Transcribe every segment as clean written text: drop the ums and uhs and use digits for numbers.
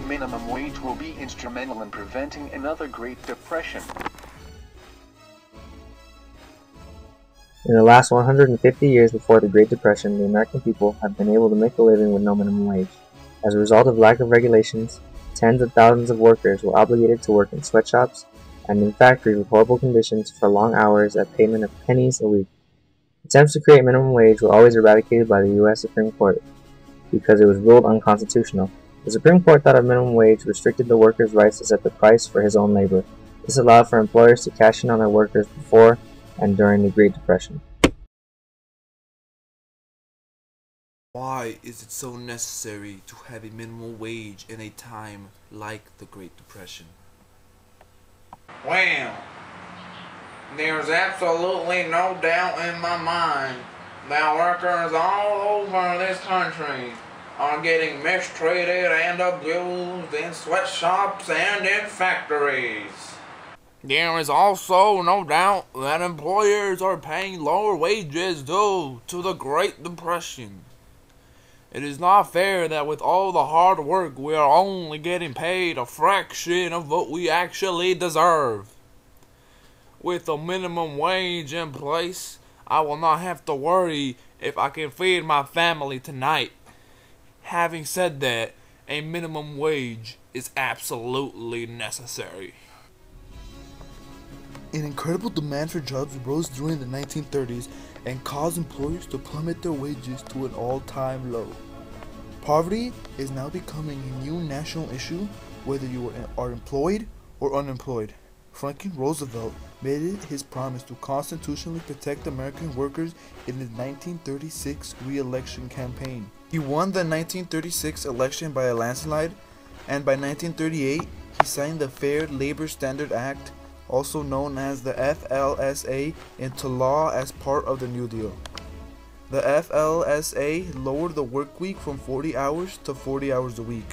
minimum wage will be instrumental in preventing another Great Depression. In the last 150 years before the Great Depression, the American people have been able to make a living with no minimum wage. As a result of lack of regulations, tens of thousands of workers were obligated to work in sweatshops and in factories with horrible conditions for long hours at payment of pennies a week. Attempts to create minimum wage were always eradicated by the U.S. Supreme Court because it was ruled unconstitutional. The Supreme Court thought a minimum wage restricted the worker's rights to set the price for his own labor. This allowed for employers to cash in on their workers before and during the Great Depression. Why is it so necessary to have a minimum wage in a time like the Great Depression? Well, there's absolutely no doubt in my mind that workers all over this country are getting mistreated and abused in sweatshops and in factories. There is also no doubt that employers are paying lower wages due to the Great Depression. It is not fair that with all the hard work we are only getting paid a fraction of what we actually deserve. With a minimum wage in place, I will not have to worry if I can feed my family tonight. Having said that, a minimum wage is absolutely necessary. An incredible demand for jobs rose during the 1930s and caused employers to plummet their wages to an all-time low. Poverty is now becoming a new national issue, whether you are employed or unemployed. Franklin Roosevelt made it his promise to constitutionally protect American workers in his 1936 re-election campaign. He won the 1936 election by a landslide, and by 1938 he signed the Fair Labor Standards Act, also known as the FLSA, into law as part of the New Deal. The FLSA lowered the work week from 40 hours to 40 hours a week.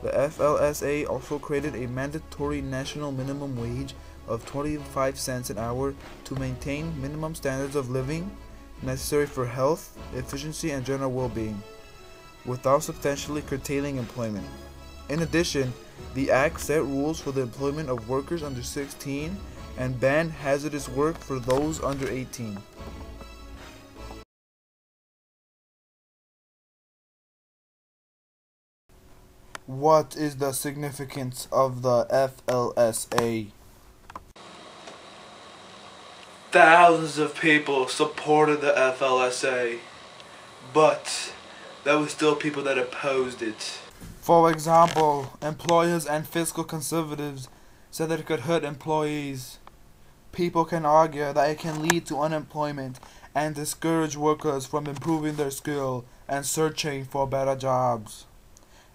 The FLSA also created a mandatory national minimum wage of 25 cents an hour to maintain minimum standards of living necessary for health, efficiency, and general well-being, without substantially curtailing employment. In addition, the Act set rules for the employment of workers under 16 and banned hazardous work for those under 18. What is the significance of the FLSA? Thousands of people supported the FLSA, but there were still people that opposed it. For example, employers and fiscal conservatives said that it could hurt employees. People can argue that it can lead to unemployment and discourage workers from improving their skill and searching for better jobs.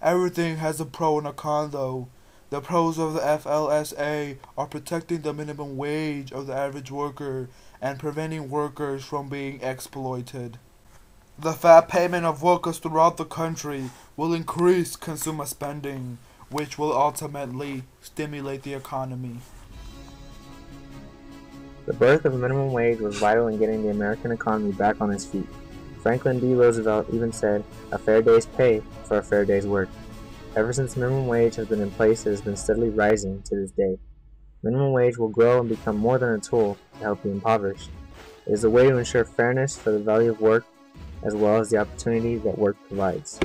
Everything has a pro and a con though. The pros of the FLSA are protecting the minimum wage of the average worker and preventing workers from being exploited. The fair payment of workers throughout the country will increase consumer spending, which will ultimately stimulate the economy. The birth of a minimum wage was vital in getting the American economy back on its feet. Franklin D. Roosevelt even said, "A fair day's pay for a fair day's work." Ever since minimum wage has been in place, it has been steadily rising to this day. Minimum wage will grow and become more than a tool to help the impoverished. It is a way to ensure fairness for the value of work, as well as the opportunity that work provides.